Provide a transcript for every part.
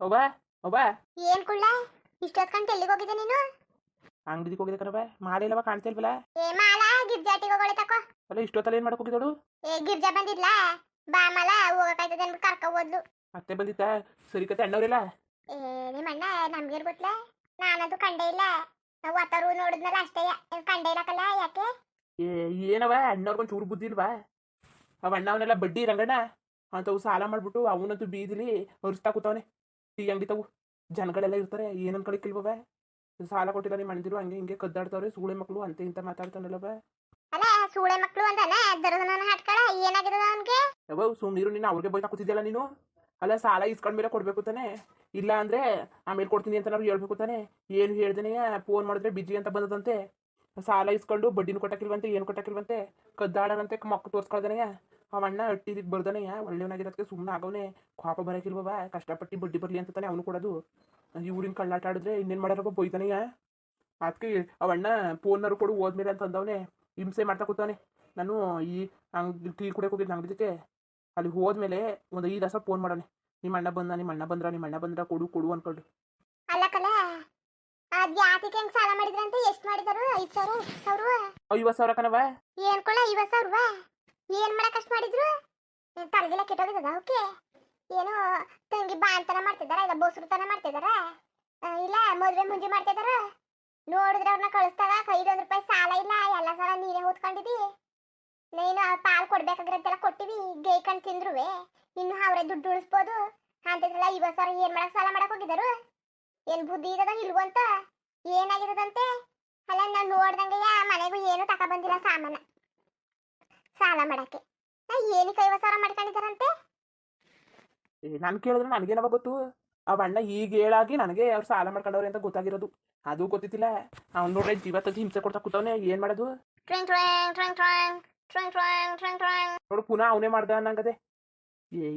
ಒಬ್ಬ ಒಬ್ಬ ಏನ್ ಕುಳ್ಳ ಇಷ್ಟೊತ್ಕಂತ ಎಲ್ಲಿಗೆ ಹೋಗಿದ್ದೆ ನೀನು? ಅಂಗಡಿಗೆ ಹೋಗಿದೆ ಕಣವ. ಮಾಡಿಲ್ಲವ, ಕಾಣ್ತಾ ಇಲ್ವಲ್ಲ. ಏ ಮಾಲಾ ಗಿರ್ಜಾಟಿಗೆ ಹೋಗೋಳೆ ತಕೋ. ಅಲ್ಲ ಇಷ್ಟೊತ್ತಲ್ಲಿ ಏನ್ ಮಾಡಕ್ ಹೋಗಿದ್ದಳು? ಏ ಗಿರ್ಜಾ ಬಂದಿದ್ಲಾ? ಬಾ ಮಾಲಾ ಹೋಗಕಾಯ್ತದೆ ಅನ್ಬಿಟ್ಟು ಕರ್ಕ ಹೋದ್ಲು. ಅತ್ತೆ ಬಂದಿತ್ತಾ? ಸರಿ ಕತೆ ಅಣ್ಣವ್ರಿಲ್ಲ? ಏ ನಿಮ್ಮ ಅಣ್ಣ ನಮ್ಗೇರ್ ಗೊತ್ತಲ, ನಾನದು ಕಂಡೇ ಇಲ್ಲ. ನಾವು ಆತರು ನೋಡಿದ್ನಲ್ಲ ಅಷ್ಟೇ, ಕಂಡೇ ಇಲ್ಲಕಲ್ಲ. ಯಾಕೆ? ಏ ಏನವ ಅಣ್ಣವ್ರಿಗೊಂದು ಚೂರು ಬುದ್ಧಿ ಇಲ್ವಾ? ಅವ ಅಣ್ಣ ಅವನೆಲ್ಲ ಬಡ್ಡಿ ರಂಗಣ್ಣ ಅಂತವು ಸಾಲ ಮಾಡ್ಬಿಟ್ಟು ಅವನಂತೂ ಬೀದಿಲಿ ಹರಿಸ್ತಾ ಕೂತವನೆ. ಟೀ ಅಂಗಡಿ ತಾವು ಜನಗಳೆಲ್ಲ ಇರ್ತಾರೆ, ಏನ್ ಅನ್ಕೊಳಿಕ್ಕಿಲ್ವವ? ಸಾಲ ಕೊಟ್ಟಿಲ್ಲ ನಿಮ್ಮ ಅಣ್ಣದಿರು, ಹಂಗೆ ಹಿಂಗೆ ಕದ್ದಾಡ್ತವ್ರೆ ಸೂಳೆ ಮಕ್ಕಳು ಅಂತ ಇಂತ ಮಾತಾಡ್ತಾನಲ್ಲವ. ಅಲ್ಲ ಸೂಳೆ ಮಕ್ಳು ಅಂತಾನೆ ದರದನ ಹಾಟ್ಕಳ. ಏನಾಗಿರೋದು ಅವನ್ಗೆ? ಯಾವ ಸುಮ್ಮನಿರು, ನೀನು ಅವ್ರಿಗೆ ಬೈತಾ ಕೂತಿದ್ಯಲ್ಲ ನೀನು. ಅಲ್ಲ ಸಾಲ ಇಸ್ಕೊಂಡ್ ಮೇಲೆ ಕೊಡ್ಬೇಕು ತಾನೆ, ಇಲ್ಲ ಅಂದ್ರೆ ಆಮೇಲೆ ಕೊಡ್ತೀನಿ ಅಂತ ನಾವು ಹೇಳ್ಬೇಕು ತಾನೆ. ಏನು ಹೇಳ್ದೇನೆ ಫೋನ್ ಮಾಡಿದ್ರೆ ಬಿಜಿ ಅಂತ ಬಂದದಂತೆ. ಸಾಲ ಇಸ್ಕೊಂಡು ಬಡ್ಡಿನೂ ಕೊಟ್ಟಕ್ಕಿಲ್ವಂತೆ, ಏನು ಕೊಟ್ಟಕ್ಕಿಲ್ವಂತೆ, ಕದ್ದಾಡರಂತೆ ಮಕ್ಕ ತೋರ್ಸ್ಕೊಳ್ದಾನೆಯ. ಅವಣ್ಣ ಅಟ್ಟಿದಿಗೆ ಬರ್ದಾನೆಯ, ಒಳ್ಳೆಯವನಾಗಿರೋದಕ್ಕೆ ಸುಮ್ಮನೆ ಆಗವನೆ. ಕೋಪ ಬರೋಕಿಲ್ವವ, ಕಷ್ಟಪಟ್ಟು ಬಡ್ಡಿ ಬರಲಿ ಅಂತ ತಾನೆ ಅವನು ಕೊಡೋದು. ಇವ್ರಿನ ಕಳ್ಳಾಟ ಆಡಿದ್ರೆ ಇನ್ನೇನು ಮಾಡ್ಯಾರಪ್ಪ, ಬೈತಾನೆಯ. ಅದಕ್ಕೆ ಅವಣ್ಣ ಫೋನ್ನರು ಕೊಡು ಹೋದ್ಮೇಲೆ ಅಂತ ಅಂದವನೆ. ಹಿಂಸೆ ಮಾಡ್ತಾ ಕೂತವನೆ. ನಾನು ಈ ಅಂಗಡಿ ಟೀ ಕುಡಿಯೋಕೆ ಹೋಗಿದ್ದೆ ಅಂಗಡಿ ಜೊತೆ. ಅಲ್ಲಿ ಹೋದ್ಮೇಲೆ ಒಂದು 5 ದಿವಸ ಫೋನ್ ಮಾಡೋಣ, ನಿಮ್ಮ ಅಣ್ಣ ಬಂದ, ನಿಮ್ಮ ಅಣ್ಣ ಬಂದ್ರ ಕೊಡು ಕೊಡು ಅನ್ಕೊಂಡು. ಅಲ್ಲ ಕಲ ಅದ್ ಯಾತಿಗೆ ಹೆಂಗ್ ಸಾಲ ಮಾಡಿದ್ರಂತೆ? ಎಷ್ಟು ಮಾಡಿದಾರು? 5,000 50,000 ಕಣವ. ಏನ್ ಕೊಳ್ಳ 50,000? ಏನ್ ಮಾಡಕ್ ಅಷ್ಟ್ ಮಾಡಿದ್ರು? ತಲೆಗೆಲ್ಲ ಕೆಟ್ಟೋಗಿದ್ದದ ಅವಕ್ಕೆ? ಏನೋ ತಂಗಿ ಬಾಣ್ತನ ಮಾಡ್ತಿದಾರ, ಇಲ್ಲ ಬೋಸುರುತನ ಮಾಡ್ತಿದಾರ, ಇಲ್ಲ ಮದ್ವೆ ಮುಂಜಿ ಮಾಡ್ತಿದಾರ? ನೋಡಿದ್ರೆ ಅವ್ರನ್ನ ಕಳಿಸ್ದಾಗ ಕೈಗೆ ₹1 ಸಾಲ ಇಲ್ಲ, ಎಲ್ಲ ಸಾಲ ನೀನೇ ಓದ್ಕೊಂಡಿದಿ. ನೀನು ಪಾಲ್ ಕೊಡ್ಬೇಕಾಗಿರೋದೆಲ್ಲ ಕೊಟ್ಟಿವಿ, ಗೇಯ್ಕಂಡ್ ತಿಂದ್ರುವೆ ಇನ್ನು ಅವರೇ ದುಡ್ಡು ಉಳಿಸ್ಬೋದು ಅಂತಿದ್ರಲ್ಲ. 50,000 ಏನ್ ಮಾಡಕ್ ಸಾಲ ಮಾಡಕ್ ಹೋಗಿದಾರು? ಏನ್ ಬುದ್ಧಿ ಇರದ ಇಲ್ವಂತ? ಏನಾಗಿರೋದಂತೆ? ಅಲ್ಲ ನಾನು ನೋಡ್ದಂಗೆ ಮನೆಗೂ ಏನು ತಕ ಬಂದಿಲ್ಲ ಸಾಮಾನ ಸಾಲ ಮಾಡಕ್ಕೆ. ಏನಕ್ಕೆ 50,000 ಮಾಡ್ಕೊಂಡಿದಾರಂತೆ? ನಾನು ಕೇಳಿದ್ರೆ ನನಗೇನವ ಗೊತ್ತು. ಅವ ಅಣ್ಣ ಈಗ ಹೇಳಾಗಿ ನನಗೆ ಅವ್ರು ಸಾಲ ಮಾಡ್ಕೊಂಡವ್ರೆ ಅಂತ ಗೊತ್ತಾಗಿರೋದು. ಅದು ಗೊತ್ತಿತ್ತಿಲ್ಲ. ಅವ್ನು ನೋಡ್ರೆ ಜೀವ ತೆಗಿ ಹಿಂಸೆ ಕೊಡ್ತಾ ಕೂತವನೆ. ಏನ್ ಮಾಡೋದು? ನೋಡು ಪುನಃ ಅವನೇ ಮಾಡ್ದ ಅನ್ನಂಗದೆ.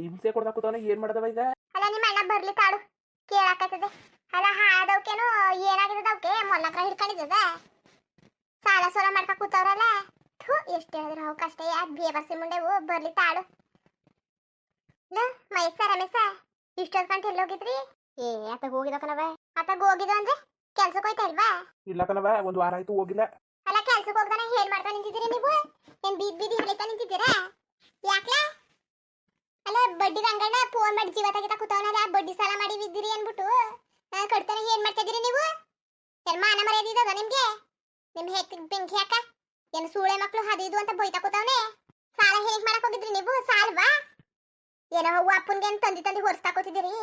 ಹಿಂಸೆ ಕೊಡ್ತಾ ಕೂತವನೆ, ಏನ್ ಮಾಡದವ ಈಗ? ಅಲ್ಲ ನಿಮ್ಮ ಅಣ್ಣ ಬರ್ಲಿ ತಾಳು, ಕೇಳಾಕತ್ತದೆ. ಅಲ್ಲ ಹಾದವ್ಕೇನು ಏನಾಗಿರೋದು? ಅವಕ್ಕೆ ಮೊಲ್ಲಕ್ರ ಹಿಡ್ಕೊಂಡಿದ್ದದ? ಸಾಲ ಸೋಲ ಮಾಡ್ಕ ಕೂತವ್ರಲ್ಲ. ಎಷ್ಟು ಹೇಳಿದ್ರು ಅವು ಕಷ್ಟ. ಬೇಬರ್ಸಿ ಮುಂಡೆವು ಬರ್ಲಿ ತಾಳು. ಮೈಸ ರಮೇಶ ಇಷ್ಟೊತ್ ಎಲ್ಲಿ ಹೋಗಿದ್ರಿ? ಏ ಅತ್ತಾಗ ಹೋಗಿದ ಕಣವ. ಅತ್ತಾಗ ಹೋಗಿದ ಅಂದ್ರೆ ಕೆಲ್ಸಕ್ಕೆ ಹೋಯ್ತಾ ಇಲ್ವಾ? ಇಲ್ಲ ಕಣವ, 1 ವಾರ ಆಯ್ತು ಹೋಗಿಲ್ಲ. ಅಲ್ಲ ಕೆಲ್ಸಕ್ಕೆ ಹೋಗ್ದಾನೆ ಏನ್ ಮಾಡ್ತಾ ನಿಂತಿದ್ದೀರಿ ನೀವು? ಏನ್ ಬೀದಿ ಹೊಳಿತಾ ನಿಂತಿದ್ದೀರಾ? ಯಾಕ್ಲಾ? ಅಲ್ಲ ಬಡ್ಡಿ ರಂಗಣ್ಣ ಫೋನ್ ಮಾಡಿ ಜೀವ ತೆಗಿತಾ ಕೂತವನಲ್ಲ, ಬಡ್ಡಿ ಸಾಲ ಮಾಡಿ ಬಿದ್ದಿರಿ ಅನ್ಬಿಟ್ಟು ಕಡ್ತಾನೆ. ಏನ್ ಮಾಡ್ತಾ ಇದೀರಿ ನೀವು? ಏನ್ ಮಾನ ಮರ್ಯಾದಿದ ನಿಮ್ಗೆ? ನಿಮ್ ಹೆತ್ತಿಗೆ ಬೆಂಕಿ ಹಾಕ. ಏನು ಸೂಳೆ ಮಕ್ಳು ಅದು ಇದು ಅಂತ ಬೈತಾ ಕೂತವನೆ. ಸಾಲ ಹೇಗ್ ಮಾಡಕ್ ಹೋಗಿದ್ರಿ ನೀವು? ಸಾಲ್ವಾ? ಏನೋ ಹೂವು ಅಪ್ಪನ್ಗೆ ತಂದಿ ಹೊರಿಸ್ತಾ ಕೂತಿದ್ದೀರಿ.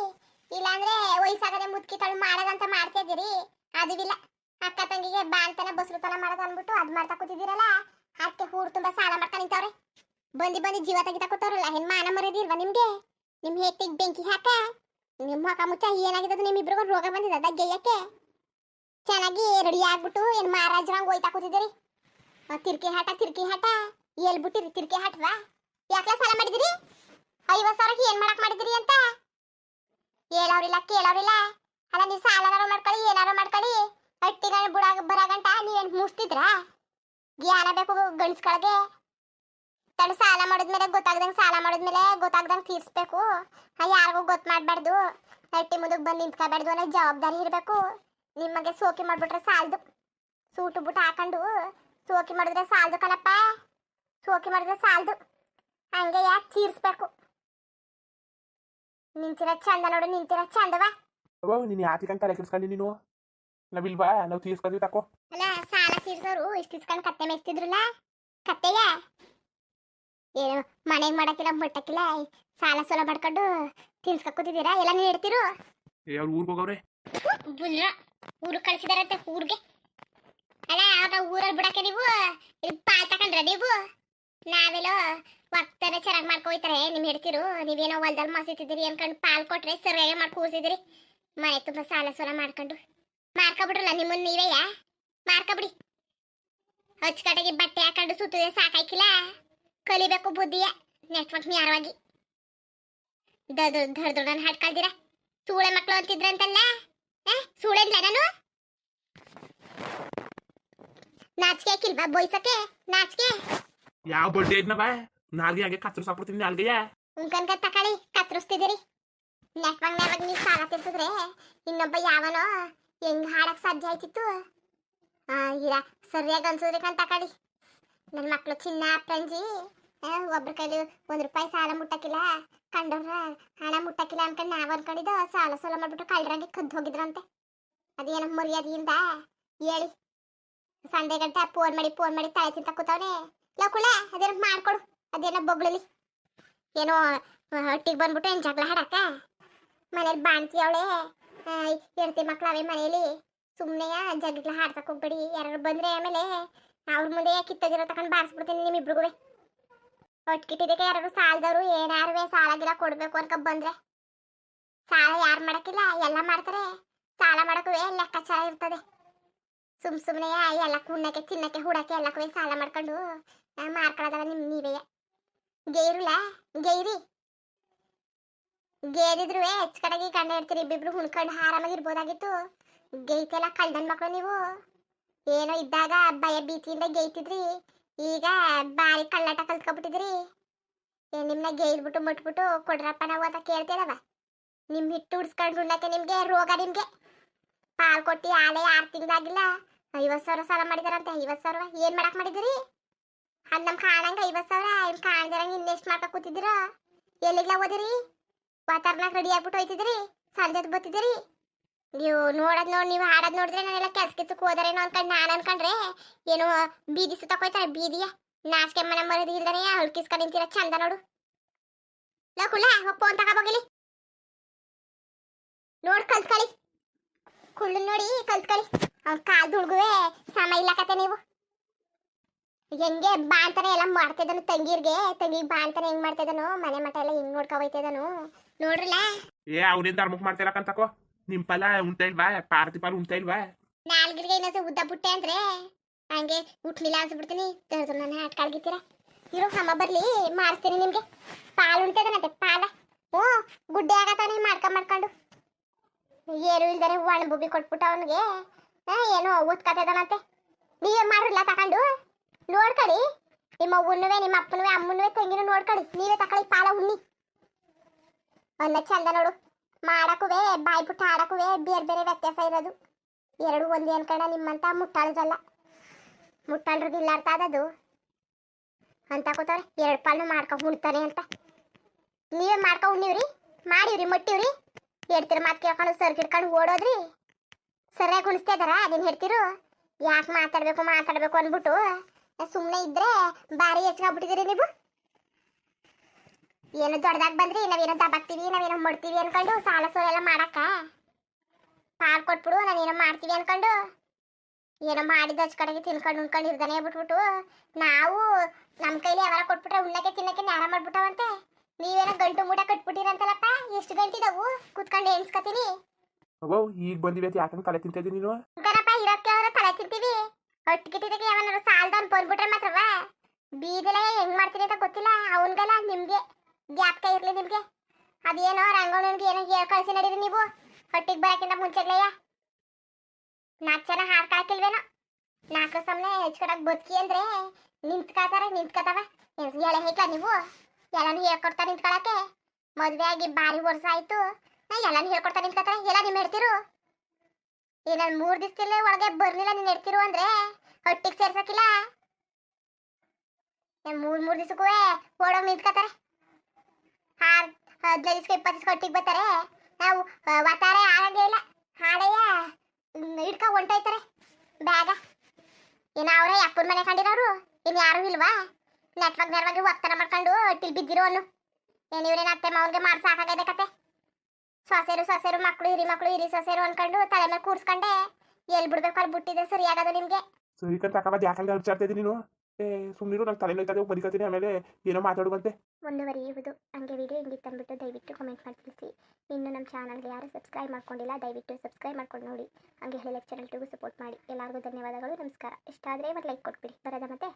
ಇಲ್ಲಾಂದ್ರೆ ವಯಸ್ಸಾಗದೆ ಮುದ್ಕಿ ತಳು ಮಾಡೋದಂತ ಮಾಡ್ತಾ ಇದ್ದೀರಿ. ಅದುವಿಲ್ಲ, ಅಕ್ಕ ತಂಗಿಗೆ ಬಾಣ್ತನ ಬಸ್ರುತನ ಮಾಡೋದು ಅನ್ಬಿಟ್ಟು ಅದ್ ಮಾಡ್ತಾ ಕೂತಿದ್ದೀರಲ್ಲ. ಅದಕ್ಕೆ ಊರು ತುಂಬಾ ಸಾಲ ಮಾಡ್ತಾ ನಿಂತವ್ರೆ. ಬಂದಿ ಜೀವ ತೆಗಿತಾ ಕೂತವ್ರಲ್ಲ. ಹೆಣ್ ಮಾನ ಮರ್ಯಾದಿ ಇಲ್ವಾ ನಿಮ್ಗೆ? ನಿಮ್ ಹೆತ್ತಿಗೆ ಬೆಂಕಿ ಹಾಕ. ನಿಮ್ ಮುಖ ಮುಚ್ಚ ಏನಾಗಿದ್ದು? ನಿಮ್ಮಿಬ್ರಿಗೂ ರೋಗ ಬಂದಿದ ಗೆಯ್ಯಕ್ಕೆ? ಚೆನ್ನಾಗಿ ರೆಡಿ ಆಗ್ಬಿಟ್ಟು ಏನ್ ಮಹಾರಾಜ್ರಂಗ್ ಹೋಯ್ತಾ ಕೂತಿದ್ದೀರಿ. ತಿರ್ಕಿ ಹಾಟ ಎಲ್ಬಿಟ್ಟಿರಿ ತಿರ್ಕಿ ಹಾಟ್ವಾ? ಯಾಕ್ಲ ಸಾಲ ಮಾಡಿದಿರಿ? 50,000 ಏನ್ ಮಾಡಕ್ ಮಾಡಿದಿರಿ ಅಂತ ಹೇಳವ್ರಿಲ್ಲ ಕೇಳವ್ರಿಲ್ಲ. ಅಲ್ಲ ನೀವು ಸಾಲನಾರು ಮಾಡ್ಕೊಳ್ಳಿ, ಏನಾರು ಮಾಡ್ಕೊಳ್ಳಿ, ಅಟ್ಟಿಗಳ ಬುಡಾಗ ಬರಗಂಟ ನೀವೇನ್ ಮುಸ್ತಿದ್ರ? ಜ್ಞಾನ ಬೇಕು ಗಂಡ್ಸ್ಕೊಳಗೆ. ತಡು ಸಾಲ ಮಾಡಿದ್ಮೇಲೆ ಗೊತ್ತಾಗ್ದಂಗೆ ತೀರ್ಸ್ಬೇಕು. ಯಾರಿಗೂ ಗೊತ್ತು ಮಾಡ್ಬಾರ್ದು. ಅಟ್ಟಿ ಮುಂದಕ್ಕೆ ಬಂದು ನಿಂತ್ಕೋಬಾರ್ದು ಅನ್ನೋ ಜವಾಬ್ದಾರಿ ಇರಬೇಕು. ನಿಮಗೆ ಸೋಕಿ ಮಾಡ್ಬಿಟ್ರೆ ಸಾಲದು. ಸೂಟು ಬುಟ್ಟು ಹಾಕೊಂಡು ಸೋಕಿ ಮಾಡಿದ್ರೆ ಸಾಲದು ಕಣಪ್ಪ. ಸೋಕಿ ಮಾಡಿದ್ರೆ ಸಾಲದು, ಹಂಗೆ ಯಾಕೆ ತೀರ್ಸ್ಬೇಕು. ನಿಂತಿರೋ ಚಂದ ನೋಡು, ನಿಂತಿರೋ ಚಂದವಾ. ನೀನು ಯಾಕೆ ತಲೆ ಕೆಡ್ಸ್ಕೊಂಡಿ ನೀನು? ನಾವಿಲ್ವಾ, ನಾವು ತೀರ್ಸ್ಕೊಂಡ್ವಿ ತಕೋ. ಅಲ್ಲ ಸಾಲ ತೀರ್ಸೋರು ಇಷ್ಟು ಇಸ್ಕೊಂಡು ಕತ್ತೆ ಮೇಯ್ತಿದ್ರಲ್ಲ. ಕತ್ತೆಯ ಏನು ಮನೆಗೆ ಮಾಡಕ್ಕಿಲ್ಲ ಬಟ್ಟಕ್ಕಿಲ್ಲ, ಸಾಲ ಸೋಲ ಮಾಡ್ಕೊಂಡು ತಿನ್ಸ್ಕೊತಿದ್ದೀರಾ? ಎಲ್ಲ ನೀಡ್ತಿರು. ಅವ್ರು ಊರಿಗೆ ಹೋಗವ್ರೆ. ಬುಲ್ಲ ಊರು ಕಳ್ಸಿದಾರಂತೆ ಊರಿಗೆ. ಅಲ್ಲ ಆಗ ಊರಲ್ಲಿ ಬಿಡಕ್ಕೆ ನೀವು ಪಾಲ್ ತಕೊಂಡ್ರ ನೀವು? ನಾವೆಲ್ಲೋ ವಕ್ತಾನೆ ಚೆನ್ನಾಗಿ ಮಾಡ್ಕೊ ಹೋಯ್ತಾರೆ ನಿಮ್ ಹೇಳ್ತಿರು. ನೀವೇನೋ ಹೊಲ್ದಲ್ಲಿ ಮಾಸಿತಿದ್ದೀರಿ ಅನ್ಕೊಂಡು ಪಾಲ್ ಕೊಟ್ರೆ ಸರಿಯಾಗಿ ಮಾಡ್ಕೊ ಕೂರ್ಸಿದಿರಿ. ಮನೆ ತುಂಬಾ ಸಾಲ ಸೋಲ ಮಾಡ್ಕೊಂಡು ಮಾರ್ಕೊಬಿಟ್ರಲ್ಲ ನಿಮ್ಮನ್ನ ನೀವೇ ಮಾರ್ಕೊಬಿಡಿ. ಅಚ್ಚುಕಟ್ಟಾಗಿ ಬಟ್ಟೆ ಹಾಕೊಂಡು ಸುತ್ತಿದ್ರೆ ಸಾಕಾಯ್ಕಿಲ್ಲ. ಕಲಿಬೇಕು ಬುದ್ಧಿಯ ನೆಟ್ವರ್ಕ್ ನ್ಯಾರವಾಗಿ. ದೊಡ್ಡ ಹಾಡ್ಕೊಳ್ದಿರ ಸೂಳೆ ಮಕ್ಳು ಅಂತಿದ್ರಂತಲ್ಲ. ಸೂಳೆ ಇಲ್ಲ ನಾನು? ನಾಚಿಕೆ ಹಾಕಿಲ್ವಾ ಬೊಯ್ಸಕ್ಕೆ? ನಾಚಿಕೆ ಯಾವ ಬಡ್ಡಿ ಐದ್ನವ? ನಾಲ್ಗೆ ಹಂಗೆ ಕತ್ತರಿಸಾಕ್ಬಿಡ್ತೀನಿ ನಾಲ್ಗೆಯ. ಉಂಕನ್ಕ ತಕೊಳ್ಳಿ, ಕತ್ತರಿಸ್ತಿದ್ದೀರಿ. ನೆಟ್ವಾಗ ನೀವು ಸಾಲ ತೀರ್ಸಿದ್ರೆ ಇನ್ನೊಬ್ಬ ಯಾವನೋ ಹೆಂಗ್ ಹಾಡಕ್ ಸಾಧ್ಯ ಆಯ್ತಿತ್ತು. ಇರ ಸರಿಯಾಗಿ ಅನ್ಸೋದ್ರಿ ಕಂತ ಕಡಿ ನನ್ನ ಮಕ್ಳು ಚಿನ್ನ ಪ್ರಂಜಿ ಒಬ್ರ ಕೈಲಿ ₹1 ಸಾಲ ಮುಟ್ಟಕ್ಕಿಲ್ಲ, ಕಂಡವ್ರ ಹಣ ಮುಟ್ಟಕ್ಕಿಲ್ಲ ಅನ್ಕೊಂಡು ನಾವ್ ಅನ್ಕೊಂಡಿದ್ದು ಸಾಲ ಮಾಡ್ಬಿಟ್ಟು ಕಳ್ಳರಂಗೆ ಕದ್ದು ಹೋಗಿದ್ರಂತೆ. ಅದೇನೋ ಮರ್ಯಾದೆಯಿಂದ ಹೇಳಿ ಸಂಡೆ ಗಂಟೆ ಫೋನ್ ಮಾಡಿ ತಲೆ ತಿಂತ ಕೂತವ್ನೆ. ಲಕುಳ ಅದೇನೋ ಮಾಡ್ಕೊಡು, ಅದೇನೋ ಬೊಗ್ಳಲಿ ಏನೋ ಹೊಟ್ಟಿಗೆ ಬಂದ್ಬಿಟ್ಟು ಏನ್ ಜಗಳ ಹಾಡಕ್ಕ ಮನೇಲಿ ಬಾಣ್ತಿ ಅವಳೆ ಹೆಂಡತಿ ಮಕ್ಳು ಅವೇ ಮನೇಲಿ. ಸುಮ್ಮನೆ ಜಗಳ ಹಾಡ್ಸಕ್ ಹೋಗ್ಬೇಡಿ. ಯಾರು ಬಂದ್ರೆ ಆಮೇಲೆ ಅವ್ರ ಮುಂದೆ ಕಿತ್ತೋಗಿರೋ ತಗೊಂಡು ಬಾರಿಸ್ಬಿಡ್ತೀನಿ ನಿಮ್ಮಿಬ್ರಿಗೂ. ಒಟ್ಕಿಟ್ಟಿದ್ದಕ್ಕೆ ಯಾರು ಸಾಲದವ್ರು ಏನಾರು ಸಾಲ ಗಿಲ ಕೊಡ್ಬೇಕು ಅನ್ಕ ಬಂದ್ರೆ ಸಾಲ ಯಾರು ಮಾಡಕ್ಕಿಲ್ಲ, ಎಲ್ಲ ಮಾಡ್ತಾರೆ. ಸಾಲ ಮಾಡಕ್ಕೂ ಲೆಕ್ಕಾಚಾರ ಇರ್ತದೆ. ಸುಮ್ನೆ ಎಲ್ಲ ಕುಣ್ಣಕ್ಕೆ ತಿನ್ನಕ್ಕೆ ಹೂಡಕ್ಕೆ ಎಲ್ಲಕ್ಕೂ ಸಾಲ ಮಾಡ್ಕೊಂಡು ಮಾರ್ಕೊಳ್ಳೋದಲ್ಲ ನೀವೇ. ಗೇರುಲ ಗೇರಿದ್ರು ಹೆಚ್ಚು ಕಡೆಗೆ ಗಂಡ ಇರ್ತೀರಿ, ಇಬ್ಬಿಬ್ರು ಹುಣ್ಕೊಂಡು ಆರಾಮಾಗಿರ್ಬೋದಾಗಿತ್ತು. ಗೈತೆಲ್ಲ ಕಳ್ದನ್ ಮಕ್ಳು ನೀವು. ಏನೋ ಇದ್ದಾಗ ಭಯ ಭೀತಿಯಿಂದ ಗೈತಿದ್ರಿ, ಈಗ ಬಾರಿ ಕಳ್ಳಾಟ ಕಲ್ತ್ಕೊಬಿಟ್ಟಿದ್ರಿ. ನಿಮ್ನ ಗೈದ್ಬಿಟ್ಟು ಮುಟ್ಬಿಟ್ಟು ಕೊಡ್ರಪ್ಪ ನಾವು ಅಂತ ಕೇಳ್ತೀರವ. ನಿಮ್ ಹಿಟ್ಟು ಉಡ್ಸ್ಕೊಂಡು ಉಣ್ಣಕ್ಕೆ ನಿಮ್ಗೆ ರೋಗ. ನಿಮ್ಗೆ ಪಾಲ್ ಕೊಟ್ಟು ಆಲೆ 6 ತಿಂಗಳಾಗಿಲ್ಲ 50,000 ಸಾಲ ಮಾಡಿದಾರಂತೆ. 50,000 ಏನ್ ಮಾಡಕ್ ಮಾಡಿದಿರಿ? ಅದ್ ನಮ್ ಕಾಣಂಗ 50,000 ಇನ್ ಕಾಣ್ದಿರಂಗ ಇನ್ನೆಷ್ಟ್ ಮಾಡ್ಕ ಕೂತಿದ್ದೀರ? ಎಲ್ಲಿಗ್ಲ ಓದಿರಿ? ವಾತಾವರಣ ರೆಡಿ ಆಗ್ಬಿಟ್ಟು ಹೋಯ್ತಿದ್ರಿ, ಸಂಜೆದ್ ಬತ್ತಿದಿರಿ. ನೀವು ನೋಡದ್ ನೋಡಿ, ನೀವು ಹಾಡದ್ ನೋಡಿದ್ರೆ ನಾನೆಲ್ಲ ಕೆಲ್ಸಕ್ಕೆ ಹೋದಾರೇನೋ ಅನ್ಕೊಂಡು ನಾನು ಅನ್ಕೊಂಡ್ರೆ ಏನು ಬೀದಿ ಸುತ್ತಕೋಯ್ತಾರೆ. ಬೀದಿಯ ನಾಚಿಕೆ ಮನೆ ಮರದಿ ಇಲ್ದಾನೆ ಅಳ್ಕಿಸ್ಕೊಂಡು ನಿಂತೀರ ಚಂದ ನೋಡು. ಲಕುಲ ಫೋನ್ ತಗೋಬೋಗಿಲಿ ನೋಡ್ ಕಲ್ತ್ಕೊಳ್ಳಿ. ಕುಳ್ಳು ನೋಡಿ ಕಲ್ತ್ಕೊಳ್ಳಿ. ಅವ್ನ ಕಾಲ್ ದುಡ್ಗುವೆ ಸಮ ಇಲ್ಲಕತ್ತೆ ನೀವು. ಹೆಂಗೆ ಬಾಣ್ತಾನೆ ಎಲ್ಲ ಮಾಡ್ತಿದ್ದಾನು ತಂಗಿಗೆ ಬಾಣ್ತಾನೆ ಹೆಂಗ್ ಮಾಡ್ತಿದ್ದಾನು, ಮನೆ ಮಠ ಎಲ್ಲ ಹೆಂಗ್ ನೋಡ್ಕೊ ಹೋಯ್ತಿದ್ದಾನು ನೋಡ್ರಲ್ಲ. ಅವ್ರಿಂದ ಧರ್ಮಕ್ ಮಾಡ್ತಿರಕಂತಕೋ ನಿಮ್ ಫಲ ಉಂಟ ಇಲ್ವಾ? ಪಾರ್ತಿ ಪಾಲ್ ಉಂಟ ಇಲ್ವಾ? ನಾಲ್ಗಿಗೆ ಇನ್ನೊಂದು ಉದ್ದ ಬುಟ್ಟೆ ಅಂದ್ರೆ ಹಂಗೆ ಉಟ್ಲಿಲ್ಲ ಅನ್ಸ್ಬಿಡ್ತೀನಿ. ನನ್ನ ಆಟ್ಕಾಳ್ಗಿತ್ತೀರ ಇರೋ ಸಮ ಬರ್ಲಿ ಮಾಡಿಸ್ತೀನಿ ನಿಮ್ಗೆ. ಪಾಲ್ ಉಂಟದನಂತೆ ಪಾಲ. ಗುಡ್ಡೆ ಆಗತ್ತಾನೆ ಮಾಡ್ಕೊಂಡು ಏರು ಇಲ್ದಾನೆ ಒಣ ಬುಬ್ಬಿ ಕೊಟ್ಬಿಟ್ಟು ಅವನಿಗೆ ಏನೋ ಓದ್ಕತ್ತದನಂತೆ. ನೀವೇ ಮಾಡ್ರಲ್ಲ ತಕೊಂಡು ನೋಡ್ಕೊಳ್ಳಿ. ನಿಮ್ಮ ಅವ್ವನ್ನುವೆ ನಿಮ್ಮ ಅಪ್ಪನುವೆ ಅಮ್ಮನುವೆ ತಂಗಿನೂ ನೋಡ್ಕೊಳ್ಳಿ. ನೀವೇ ತಕೊಳ್ಳಿ ಪಾಲ ಉಣ್ಣಿ. ಅನ್ನ ಚಂದ ನೋಡು. ಮಾಡಕ್ಕುವೆ ಬಾಯಿ ಬಿಟ್ಟು ಆಡಕ್ಕುವೆ ಬೇರೆ ವ್ಯತ್ಯಾಸ ಇರೋದು. ಎರಡು ಒಂದೇ ಅನ್ಕೊಂಡ ನಿಮ್ಮಂತ ಮುಟ್ಟಾಳದಲ್ಲ. ಮುಟ್ಟಾಳ್ರದ್ದು ಇಲ್ಲ ಅರ್ಥ ಆದದು ಅಂತ ಕೂತವ್ರೆ. 2 ಪಾಲ್ನು ಮಾಡ್ಕೊ ಉಣ್ತಾನೆ ಅಂತ. ನೀವೇ ಮಾಡ್ಕೊ ಉಣ್ಣಿವ್ರಿ, ಮಾಡಿವ್ರಿ, ಮಟ್ಟಿವ್ರಿ. ಹೇಳ್ತಿರ ಮಾತು ಕೇಳ್ಕೊಂಡು ಸರ್ಗಿಡ್ಕೊಂಡು ಓಡೋದ್ರಿ. ಸರಿಯಾಗಿ ಉಣಿಸ್ತಾ ಇದಾರ ಅದೇನು ಹೇಳ್ತಿರು? ಯಾಕೆ ಮಾತಾಡ್ಬೇಕು ಅಂದ್ಬಿಟ್ಟು ಸುಮ್ಮನೆ ಇದ್ರೆ ಬಾರಿ ಹೆಚ್ಚಾಗ್ಬಿಟ್ಟಿದ್ದೀರಿ ನೀವು. ಏನೋ ದೊಡ್ಡದಾಗಿ ಬಂದ್ರಿ, ನಾವೇನೋ ದಬ್ಬಾಕ್ತೀವಿ, ನಾವೇನೋ ಮಾಡ್ತೀವಿ ಅನ್ಕೊಂಡು ಸಾಲ ಎಲ್ಲ ಮಾಡಕ್ಕ ಪಾಲ್ ಕೊಟ್ಬಿಡು, ನಾವೇನೋ ಮಾಡ್ತೀವಿ ಅನ್ಕೊಂಡು ಏನೋ ಮಾಡಿದ ಹಚ್ಚ ಕಡೆಗೆ ತಿನ್ಕೊಂಡು ಉಣ್ಕೊಂಡು ಇರ್ದಾನೆ ಬಿಟ್ಬಿಟ್ಟು ನಾವು ನಮ್ಮ ಕೈಲಿ ಯಾವಾರ ಕೊಟ್ಬಿಟ್ರೆ ಉಣ್ಣಕ್ಕೆ ತಿನ್ನಕ್ಕೆ ನ್ಯಾರ ಮಾಡ್ಬಿಟ್ಟವಂತೆ. ನೀವೇನೋ ಗಂಟು ಮೂಟ ಕಟ್ಬಿಟ್ಟಿರಂತಲ್ಲಪ್ಪ. ಎಷ್ಟು ಗಂಟಿದವು ಕೂತ್ಕೊಂಡು ಎಣಿಸ್ಕತೀನಿ. ಅವ್ವ ಈಗ ಬಂದಿವೆ ಯಾಕಂದ್ರೆ ತಲೆ ತಿಂತಾ ಇದ್ದೀನಿ ನೀನು. ಗಣಪ ಇರೋದಕ್ಕೆ ಅವರ ತಲೆ ತಿಂತೀವಿ. ಒಟ್ಟಿಗಿಟ್ಟಿದ್ದಕ್ಕೆ ಯಾವನಾರು ಸಾಲದವ್ನು ಬಂದ್ಬಿಟ್ರೆ ಮಾತ್ರವ ಬೀದಿಲೆ ಹೆಂಗ್ ಮಾಡ್ತೀನಿ ಅಂತ ಗೊತ್ತಿಲ್ಲ. ಅವನ್ಗೆಲ್ಲ ನಿಮ್ಗೆ ಜ್ಞಾಪಕ ಇರ್ಲಿ ನಿಮ್ಗೆ. ಅದೇನೋ ರಂಗವನಿಗೆ ಏನೋ ಹೇಳಿ ಕಳಿಸಿ ನಡೀರಿ ನೀವು. ಹೊಟ್ಟಿಗೆ ಬರೋಕ್ಕಿಂತ ಮುಂಚೆಗ್ಲೆಯ 4 ಜನ ಹಾಡ್ಕೊಳಕ್ಕಿಲ್ವೇನೋ. 4 ಸಮನೆ ಹೆಚ್ಕಡಕ್ ಬದುಕಿ ಅಂದ್ರೆ ನಿಂತ್ಕತಾವ. ಎಳೆ ಹೇಗ್ಲ ನೀವು ಎಲ್ಲಾನು ಹೇಳ್ಕೊಡ್ತಾ ನಿಂತ್ಕೊಳಕ್ಕೆ. ಮದ್ವೆ ಆಗಿ ಬಾರಿ ವರ್ಷ ಆಯ್ತು, ಎಲ್ಲಾನು ಹೇಳ್ಕೊಡ್ತಾ ನಿಂತ್ಕತಾರೆ. ಎಲ್ಲ ನಿಮ್ ಹೇಳ್ತಿರು. ನಾನು 3 ದಿವಸದಲ್ಲೇ ಒಳಗೆ ಬರ್ಲಿಲ್ಲ ನೀನ್ ಹೇಳ್ತಿರು ಅಂದ್ರೆ ಹೊಟ್ಟಿಗೆ ಸೇರ್ಸಕ್ಕಿಲ್ಲ. 3 ದಿವಸಕ್ಕೂ ಓಡೋಗಿ ನಿಂತ್ಕತಾರೆ. 15 ದಿವಸ 20 ದಿವಸ ಹೊಟ್ಟಿಗೆ ಬರ್ತಾರೆ. ನಾವು ಒತ್ತಾರೆ ಆಗಂಗೆ ಇಲ್ಲ. ಹಾಳೆಯ ಹಿಡ್ಕ ಹೊಂಟೋಯ್ತಾರೆ ಬ್ಯಾಗ. ಏನ ಅವರೇ ಅಪ್ಪನ ಮನೆ ಕಂಡಿರೋರು, ಇನ್ನು ಯಾರು ಇಲ್ವಾ? ನೆಟ್ವಾಗಿ ಒತ್ತಡ ಮಾಡ್ಕೊಂಡು ಹೊಟ್ಟಿಲ್ ಬಿದ್ದಿರೋ ಅನ್ನು ಏನಿವ್ರೇನು ಅತ್ತೆ ಮಾವನ್ಗೆ ಮಾಡಿ ಸಾಕಾಗದೆ ಕತೆ. ಸೊಸೆರು ಮಕ್ಕಳು ಹಿರಿ ಸೊಸೆರು ಅನ್ಕೊಂಡು ತಲೆ ಮೇಲೆ ಕೂರ್ಸ್ಕೊಂಡೆ ಎಲ್ಲಿ ಬಿಡ್ಬೇಕು ಅಲ್ಲಿ ಬಿಟ್ಟಿದ್ರೆ ಸರಿ ಆಗೋದು ನಿಮ್ಗೆ. ಸರಿ ಕಂತ ಅಕ್ಕಬಾದ್ ಯಾಕಂದ್ರೆ ಅರ್ಚಾಡ್ತಾ ಇದ್ದೀನಿ ನೀನು. ಸುಮ್ಮನಿರು, ನಂಗೆ ತಲೆ ನೋಯ್ತದೆ, ಬದುಕತ್ತೀನಿ. ಆಮೇಲೆ ಏನೋ ಮಾತಾಡುವಂತೆ ಮುಂದುವರಿಯುವುದು. ಹಂಗೆ ವಿಡಿಯೋ ಹಿಂಗಿತ್ತು ಅಂದ್ಬಿಟ್ಟು ದಯವಿಟ್ಟು ಕಮೆಂಟ್ ಮಾಡಿ ತಿಳಿಸಿ. ಇನ್ನು ನಮ್ಮ ಚಾನಲ್ಗೆ ಯಾರು ಸಬ್ಸ್ಕ್ರೈಬ್ ಮಾಡ್ಕೊಂಡಿಲ್ಲ ದಯವಿಟ್ಟು ಸಬ್ಸ್ಕ್ರೈಬ್ ಮಾಡ್ಕೊಂಡು ನೋಡಿ. ಹಂಗೆ ಹೇಳಿ ಚಾನಲ್ 2ಗೂ ಸಪೋರ್ಟ್ ಮಾಡಿ. ಎಲ್ಲರಿಗೂ ಧನ್ಯವಾದಗಳು, ನಮಸ್ಕಾರ. ಇಷ್ಟ ಆದರೆ ಒಂದು ಲೈಕ್ ಕೊಟ್ಬಿಡಿ. ಬರೋದ ಮತ್ತೆ.